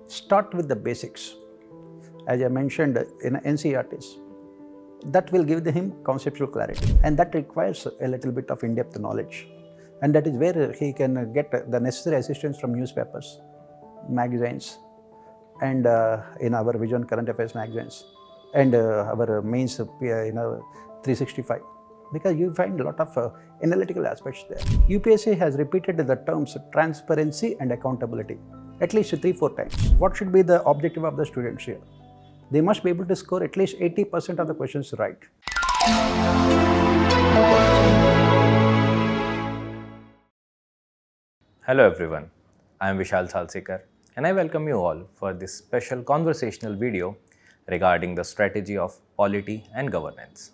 Start with the basics. As I mentioned in NCERTs, that will give him conceptual clarity, and that requires a little bit of in-depth knowledge. And that is where he can get the necessary assistance from newspapers, magazines, and in our Vision Current Affairs magazines, and our mains 365, because you find a lot of analytical aspects there. UPSC has repeated the terms transparency and accountability at least 3-4 times. What should be the objective of the students here? They must be able to score at least 80% of the questions right. Hello everyone, I am Vishal Salsekar and I welcome you all for this special conversational video regarding the strategy of polity and governance.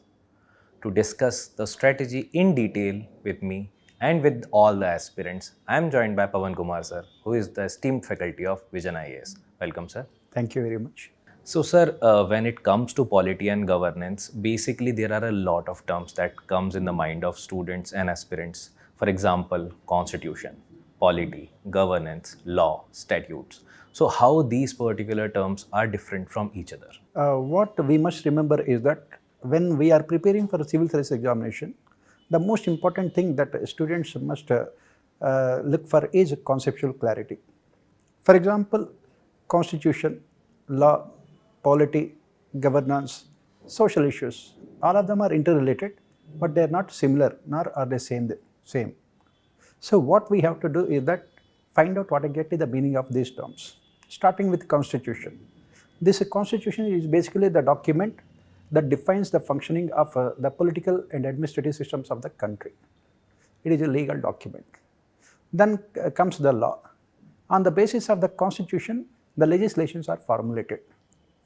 To discuss the strategy in detail with me and with all the aspirants, I am joined by Pawan Kumar sir, who is the esteemed faculty of Vision IAS. Welcome sir. Thank you very much. So sir, when it comes to polity and governance, basically there are a lot of terms that comes in the mind of students and aspirants. For example, constitution, polity, governance, law, statutes. So how these particular terms are different from each other? What we must remember is that when we are preparing for a civil service examination, the most important thing that students must look for is conceptual clarity. For example, constitution, law, polity, governance, social issues, all of them are interrelated, but they are not similar, nor are they same. So what we have to do is that find out what exactly the meaning of these terms. Starting with constitution. This constitution is basically the document that defines the functioning of the political and administrative systems of the country. It is a legal document. Then comes the law. On the basis of the constitution, the legislations are formulated.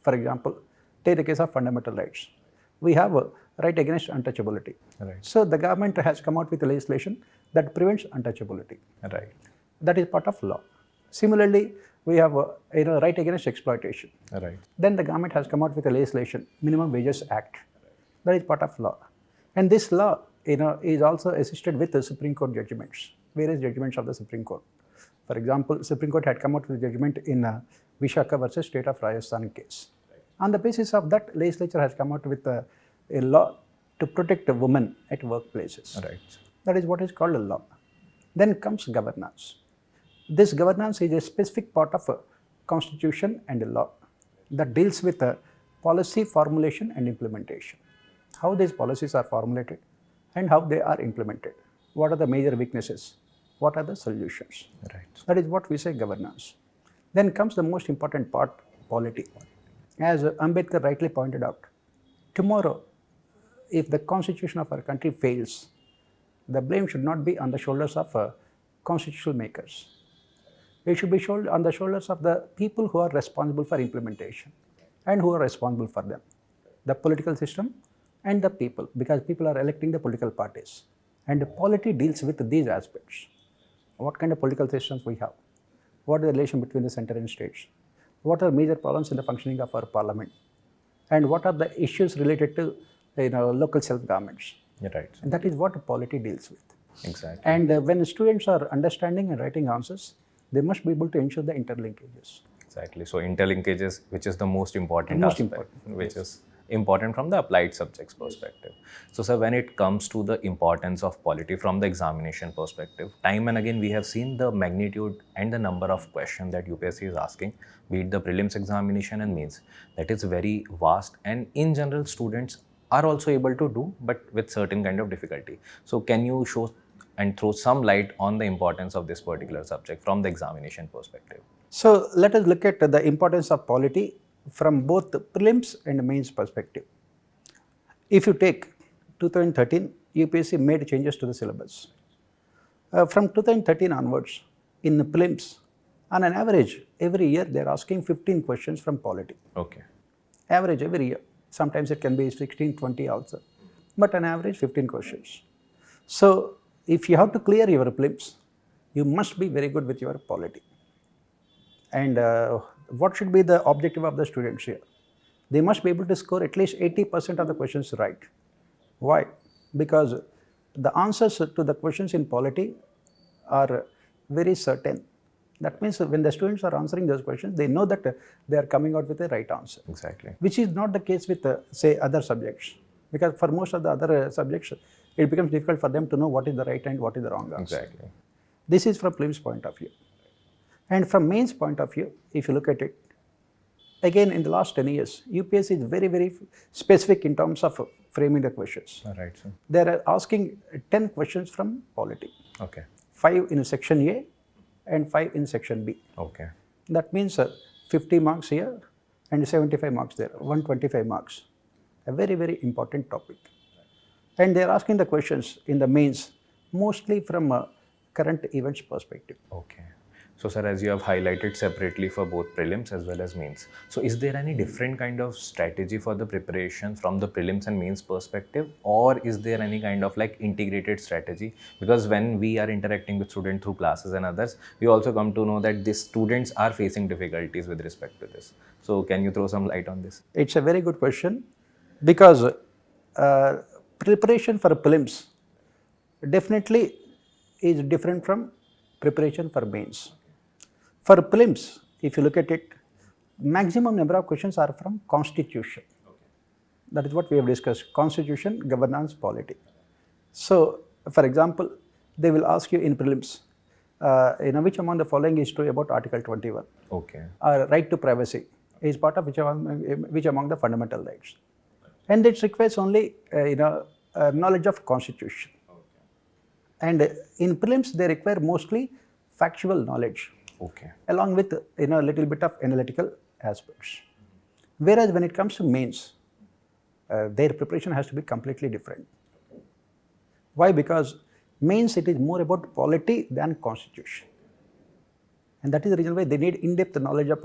For example, take the case of fundamental rights. We have a right against untouchability. Right. So the government has come out with a legislation that prevents untouchability. Right. That is part of law. Similarly, we have a right against exploitation. Right. Then the government has come out with a legislation, Minimum Wages Act. That is part of law. And this law is also assisted with the Supreme Court judgments, various judgments of the Supreme Court. For example, Supreme Court had come out with a judgment in Vishaka versus State of Rajasthan case. On the basis of that, legislature has come out with a law to protect women at workplaces. Right. That is what is called a law. Then comes governance. This governance is a specific part of a constitution and a law that deals with policy formulation and implementation. How these policies are formulated and how they are implemented. What are the major weaknesses? What are the solutions? Right. That is what we say governance. Then comes the most important part, polity. As Ambedkar rightly pointed out, tomorrow, if the constitution of our country fails, the blame should not be on the shoulders of constitutional makers. It should be on the shoulders of the people who are responsible for implementation and who are responsible for them. The political system and the people, because people are electing the political parties. And the polity deals with these aspects. What kind of political systems we have? What is the relation between the center and states? What are major problems in the functioning of our parliament? And what are the issues related to local self-governments? Right. And that is what polity deals with. Exactly. And when students are understanding and writing answers, they must be able to ensure the interlinkages. Exactly. So interlinkages, which is the most important Most aspect, important, which yes. is important from the applied subjects perspective. So sir, when it comes to the importance of polity from the examination perspective, time and again we have seen the magnitude and the number of questions that UPSC is asking, be it the prelims examination and mains. That is very vast, and in general students are also able to do, but with certain kind of difficulty. So can you show and throw some light on the importance of this particular subject from the examination perspective? So let us look at the importance of polity from both the prelims and mains perspective. If you take 2013, UPSC made changes to the syllabus. From 2013 onwards, in the prelims, on an average, every year they are asking 15 questions from polity. Okay. Average every year. Sometimes it can be 16, 20 also. But on average, 15 questions. So if you have to clear your prelims, you must be very good with your polity. And what should be the objective of the students here? They must be able to score at least 80% of the questions right. Why? Because the answers to the questions in polity are very certain. That means when the students are answering those questions, they know that they are coming out with the right answer. Exactly. Which is not the case with, say, other subjects. Because for most of the other subjects, it becomes difficult for them to know what is the right and what is the wrong answer. Exactly. This is from prelims point of view. And from mains point of view, if you look at it, again in the last 10 years, UPSC is very, very specific in terms of framing the questions. All right, sir. They are asking 10 questions from polity, Okay. 5 in section A and 5 in section B. Okay. That means 50 marks here and 75 marks there, 125 marks. A very, very important topic. And they are asking the questions in the mains mostly from a current events perspective. Okay. So, sir, as you have highlighted separately for both prelims as well as mains, so is there any different kind of strategy for the preparation from the prelims and mains perspective, or is there any kind of like integrated strategy? Because when we are interacting with students through classes and others, we also come to know that these students are facing difficulties with respect to this. So, can you throw some light on this? It's a very good question because preparation for prelims definitely is different from preparation for mains. For prelims, if you look at it, maximum number of questions are from constitution. That is what we have discussed, constitution, governance, polity. So, for example, they will ask you in prelims, which among the following is true about Article 21? Okay. Right to privacy is part of which among the fundamental rights. And it requires only, knowledge of constitution. And in prelims, they require mostly factual knowledge. Okay. Along with a little bit of analytical aspects. Whereas when it comes to mains, their preparation has to be completely different. Why? Because mains, it is more about polity than constitution. And that is the reason why they need in-depth knowledge of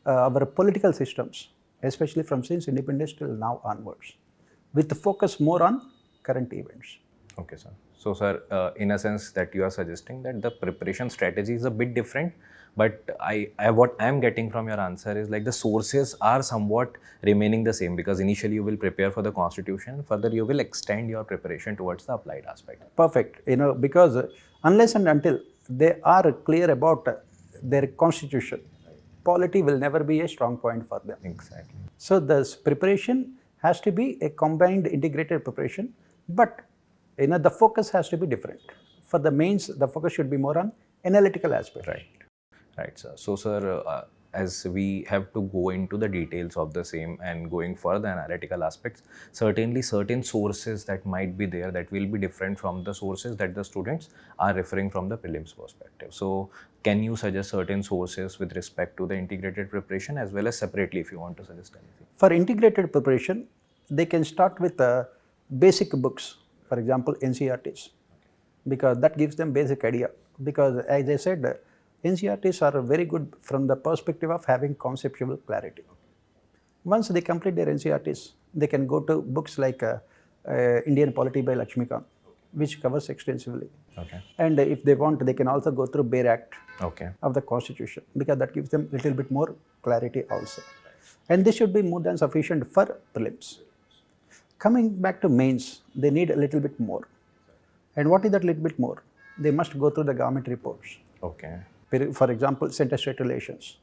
our political systems, especially from since independence till now onwards, with the focus more on current events. Okay, sir. So, sir, in a sense that you are suggesting that the preparation strategy is a bit different, but what I am getting from your answer is like the sources are somewhat remaining the same, because initially you will prepare for the constitution, further you will extend your preparation towards the applied aspect. Perfect. Because unless and until they are clear about their constitution, polity will never be a strong point for them. Exactly. So, this preparation has to be a combined integrated preparation, but the focus has to be different. For the mains, the focus should be more on analytical aspect. Right. Right, sir. So, sir, as we have to go into the details of the same and going for the analytical aspects, certainly certain sources that might be there that will be different from the sources that the students are referring from the prelims perspective. So, can you suggest certain sources with respect to the integrated preparation as well as separately if you want to suggest anything? For integrated preparation, they can start with basic books, for example, NCERTs, because that gives them basic idea. Because as I said, NCERTs are very good from the perspective of having conceptual clarity. Once they complete their NCERTs, they can go to books like Indian Polity by Lakshmikant, which covers extensively. Okay. And if they want, they can also go through Bare Act of the Constitution, because that gives them a little bit more clarity also. And this should be more than sufficient for prelims. Coming back to mains, they need a little bit more. And what is that little bit more? They must go through the government reports. Okay. For example, center-state relations.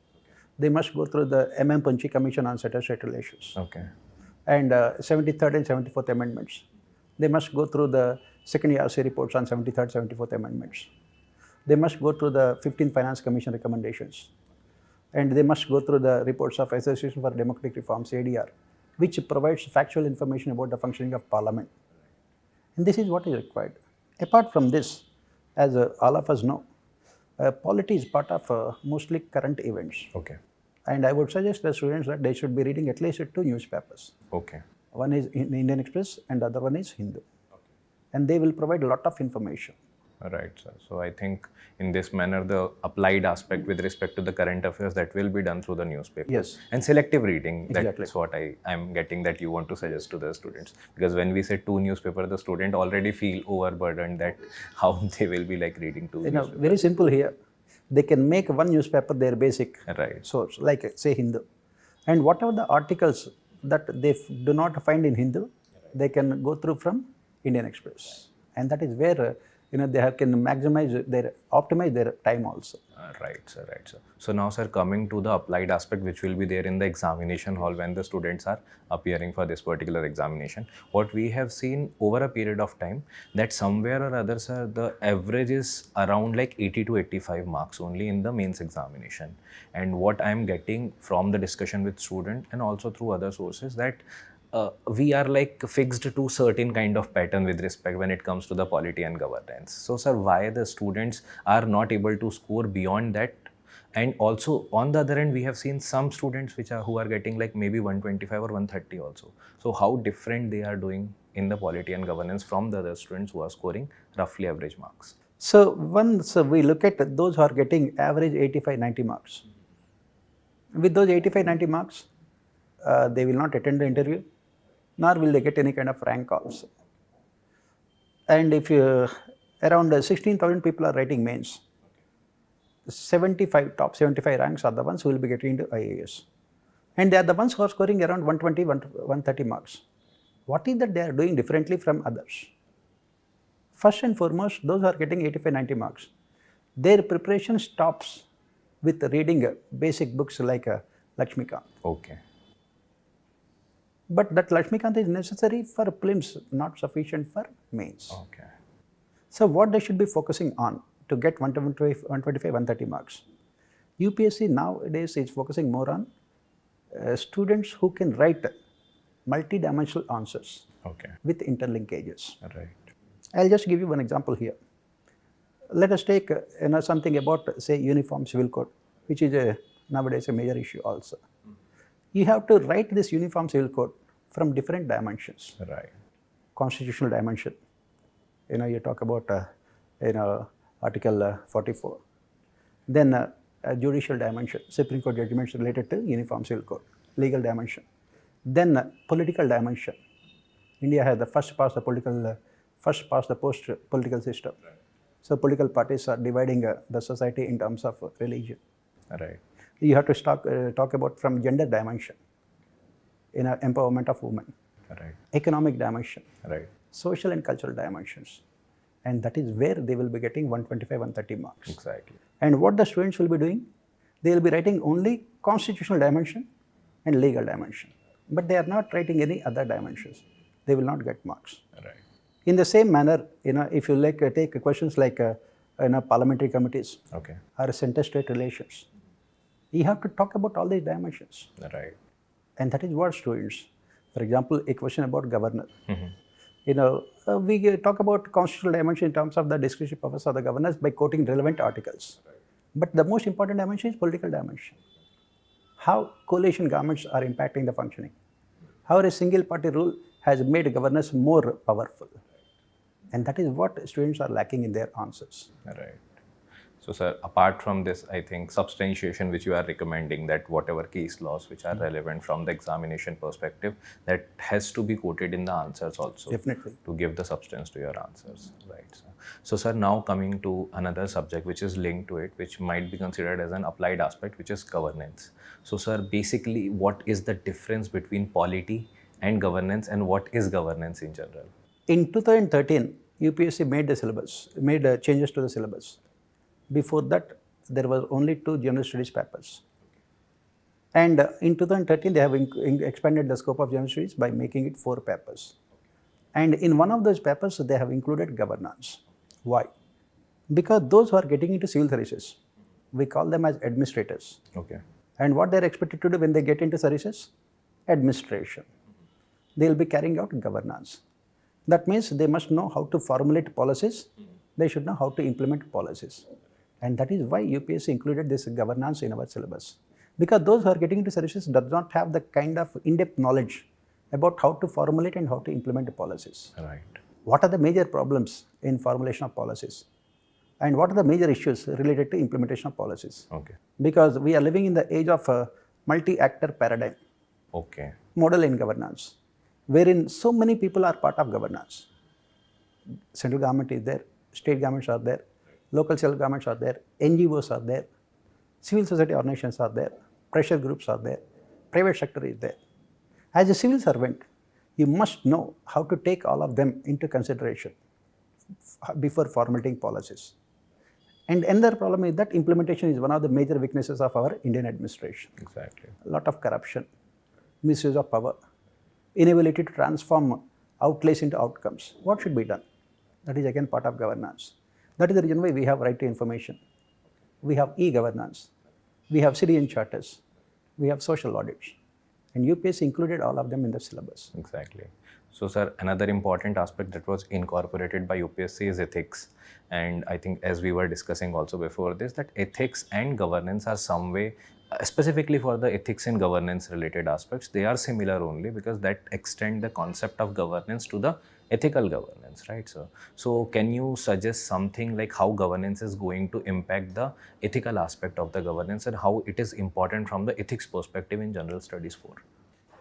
They must go through the M.M. Panchi Commission on Center-State Relations. Okay. And 73rd and 74th Amendments. They must go through the second ERC reports on 73rd, 74th Amendments. They must go through the 15th Finance Commission recommendations. And they must go through the reports of Association for Democratic Reforms, ADR, which provides factual information about the functioning of Parliament. And this is what is required. Apart from this, as all of us know, polity is part of mostly current events. Okay. And I would suggest the students that they should be reading at least 2 newspapers. Okay. One is Indian Express and the other one is Hindu. And they will provide a lot of information. Right, sir. So, I think in this manner, the applied aspect with respect to the current affairs, that will be done through the newspaper. Yes. And selective reading, Exactly. that's what I'm getting that you want to suggest to the students. Because when we say 2 newspapers, the student already feel overburdened that how they will be like reading 2 newspapers. Very simple here. They can make one newspaper their basic source, like say Hindu. And whatever the articles that they do not find in Hindu, they can go through from Indian Express. And that is where can optimize their time also. Right, sir, right, sir. So now, sir, coming to the applied aspect, which will be there in the examination hall when the students are appearing for this particular examination, what we have seen over a period of time, that somewhere or other, sir, the average is around like 80 to 85 marks only in the mains examination. And what I'm getting from the discussion with student and also through other sources, that we are like fixed to certain kind of pattern with respect when it comes to the polity and governance. So, sir, why the students are not able to score beyond that? And also on the other end, we have seen some students who are getting like maybe 125 or 130 also. So how different they are doing in the polity and governance from the other students who are scoring roughly average marks? So once we look at those who are getting average 85-90 marks, with those 85-90 marks, they will not attend the interview, nor will they get any kind of rank also. And if around 16,000 people are writing mains, top 75 ranks are the ones who will be getting into IAS. And they are the ones who are scoring around 120, 130 marks. What is that they are doing differently from others? First and foremost, those who are getting 85-90 marks, their preparation stops with reading basic books like Lakshmikant. Okay. But that Lakshmikant is necessary for prelims, not sufficient for mains. Okay. So what they should be focusing on to get 125, 130 marks? UPSC nowadays is focusing more on students who can write multi-dimensional answers with interlinkages. Right. I'll just give you one example here. Let us take something about, say, uniform civil code, which is nowadays a major issue also. You have to write this uniform civil code from different dimensions. Right. Constitutional dimension. You talk about Article 44. Then judicial dimension, Supreme Court judgments related to uniform civil code, legal dimension. Then political dimension. India has the first past the post political system. Right. So political parties are dividing the society in terms of religion. Right. You have to talk about from gender dimension, empowerment of women. Right. Economic dimension. Right. Social and cultural dimensions. And that is where they will be getting 125, 130 marks. Exactly. And what the students will be doing, they will be writing only constitutional dimension and legal dimension. But they are not writing any other dimensions. They will not get marks. Right. In the same manner, if you take questions like parliamentary committees or center-state relations, you have to talk about all these dimensions. Right. And that is what students, for example, a question about governor. We talk about constitutional dimension in terms of the discretionary powers of the governors by quoting relevant articles. Right. But the most important dimension is political dimension. How coalition governments are impacting the functioning. How a single party rule has made governors more powerful. And that is what students are lacking in their answers. Right. So, sir, apart from this, I think substantiation, which you are recommending, that whatever case laws which are relevant from the examination perspective, that has to be quoted in the answers also. Definitely. To give the substance to your answers. Right. So, sir, now coming to another subject which is linked to it, which might be considered as an applied aspect, which is governance. So, sir, basically, what is the difference between polity and governance, and what is governance in general? In 2013, UPSC made changes to the syllabus. Before that, there were only 2 general studies papers. And in 2013, they have expanded the scope of general studies by making it 4 papers. And in one of those papers, they have included governance. Why? Because those who are getting into civil services, we call them as administrators. Okay. And what they are expected to do when they get into services? Administration. They will be carrying out governance. That means they must know how to formulate policies. They should know how to implement policies. And that is why UPSC included this governance in our syllabus. Because those who are getting into services does not have the kind of in-depth knowledge about how to formulate and how to implement the policies. Right. What are the major problems in formulation of policies? And what are the major issues related to implementation of policies? Okay. Because we are living in the age of a multi-actor paradigm. Okay. Model in governance, wherein so many people are part of governance. Central government is there, state governments are there, local self-governments are there, NGOs are there, civil society organizations are there, pressure groups are there, private sector is there. As a civil servant, you must know how to take all of them into consideration before formulating policies. And another problem is that implementation is one of the major weaknesses of our Indian administration. Exactly. A lot of corruption, misuse of power, inability to transform outlays into outcomes. What should be done? That is again part of governance. That is the reason why we have right to information. We have e-governance. We have citizen charters. We have social audits. And UPSC included all of them in the syllabus. Exactly. So, sir, another important aspect that was incorporated by UPSC is ethics. And I think, as we were discussing also before this, that ethics and governance are some way, specifically for the ethics and governance related aspects, they are similar only because that extend the concept of governance to the ethical governance, right, sir? So, can you suggest something like how governance is going to impact the ethical aspect of the governance and how it is important from the ethics perspective in General Studies 4?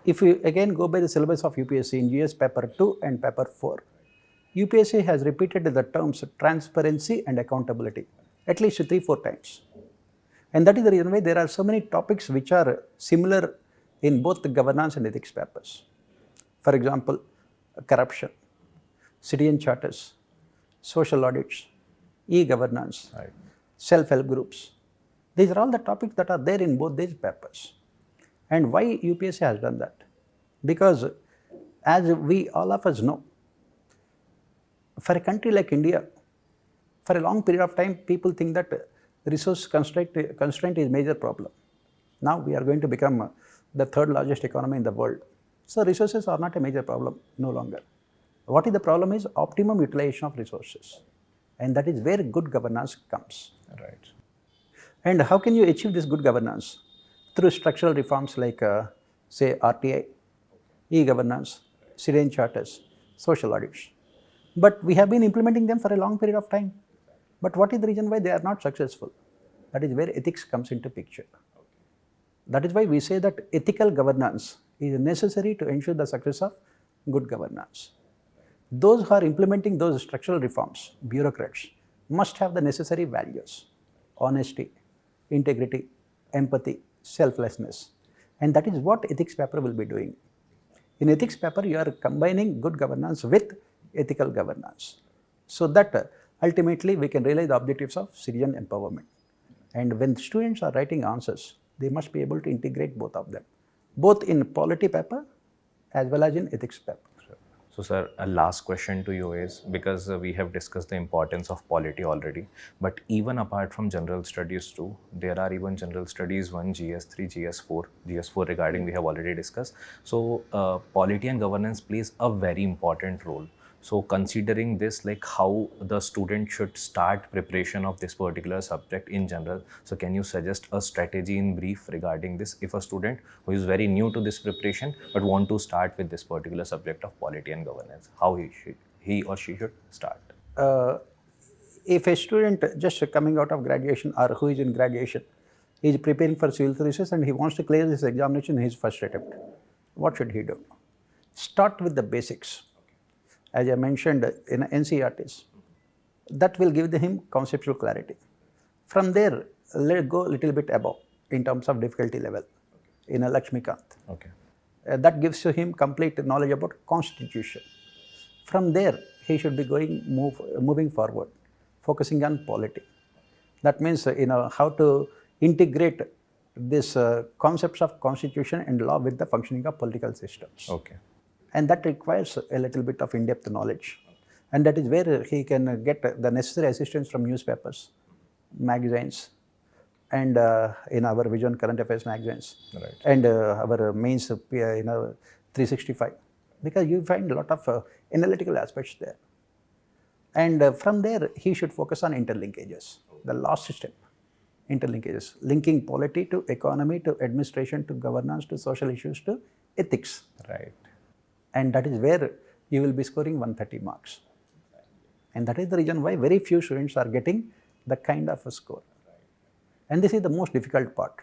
If you again go by the syllabus of UPSC in GS paper 2 and paper 4, UPSC has repeated the terms transparency and accountability at least 3-4 times. And that is the reason why there are so many topics which are similar in both the governance and ethics papers. For example, corruption, citizen charters, social audits, e-governance, Right. self-help groups. These are all the topics that are there in both these papers. And why UPSC has done that? Because as we all of us know, for a country like India, for a long period of time, people think that resource constraint is a major problem. Now we are going to become the third largest economy in the world. So resources are not a major problem no longer. What is the problem is optimum utilization of resources. And that is where good governance comes. Right. And how can you achieve this good governance? Through structural reforms like, say, RTI, e-governance, citizen charters, social audits. But we have been implementing them for a long period of time. But what is the reason why they are not successful? That is where ethics comes into picture. That is why we say that ethical governance is necessary to ensure the success of good governance. Those who are implementing those structural reforms, bureaucrats, must have the necessary values: honesty, integrity, empathy, selflessness. And that is what ethics paper will be doing. In ethics paper, you are combining good governance with ethical governance, so that ultimately we can realize the objectives of citizen empowerment. And when students are writing answers, they must be able to integrate both of them, both in polity paper as well as in ethics paper. So, sir, a last question to you is, because we have discussed the importance of polity already, but even apart from general studies too, there are even general studies 1, GS3, GS4. GS4 regarding we have already discussed. So, polity and governance plays a very important role. So, considering this, like how the student should start preparation of this particular subject in general. So, can you suggest a strategy in brief regarding this if a student who is very new to this preparation but want to start with this particular subject of polity and governance, how he or she should start? If a student just coming out of graduation or who is in graduation is preparing for civil services and he wants to clear this examination in his first attempt, what should he do? Start with the basics. As I mentioned in NCERTs, that will give him conceptual clarity. From there, let go a little bit above in terms of difficulty level in a Lakshmikant. Okay. That gives to him complete knowledge about constitution. From there, he should be moving forward, focusing on polity. That means how to integrate this concepts of constitution and law with the functioning of political systems. Okay. And that requires a little bit of in-depth knowledge. And that is where he can get the necessary assistance from newspapers, magazines, and in our Vision Current Affairs magazines, Right. and our mains 365, because you find a lot of analytical aspects there. And from there, he should focus on interlinkages, the last step, interlinkages, linking polity to economy, to administration, to governance, to social issues, to ethics. Right. And that is where you will be scoring 130 marks. And that is the reason why very few students are getting the kind of a score. And this is the most difficult part.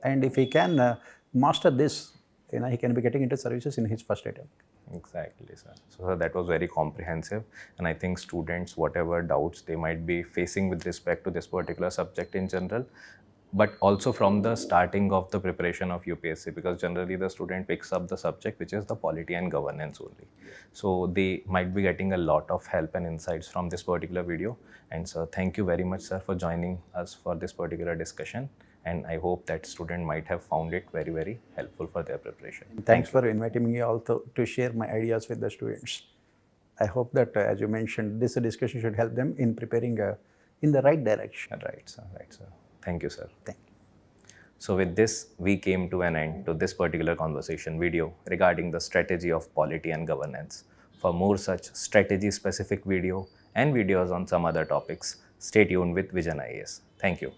And if he can master this, he can be getting into services in his first attempt. Exactly, sir. So, sir, that was very comprehensive, and I think students, whatever doubts they might be facing with respect to this particular subject in general, but also from the starting of the preparation of UPSC, because generally the student picks up the subject which is the polity and governance only. So they might be getting a lot of help and insights from this particular video. And sir, thank you very much, sir, for joining us for this particular discussion. And I hope that student might have found it very, very helpful for their preparation. Thanks for inviting me also to share my ideas with the students. I hope that, as you mentioned, this discussion should help them in preparing in the right direction. Right, sir. Right, sir. Thank you, sir. Thank you. So with this, we came to an end to this particular conversation video regarding the strategy of polity and governance. For more such strategy-specific video and videos on some other topics, stay tuned with Vision IAS. Thank you.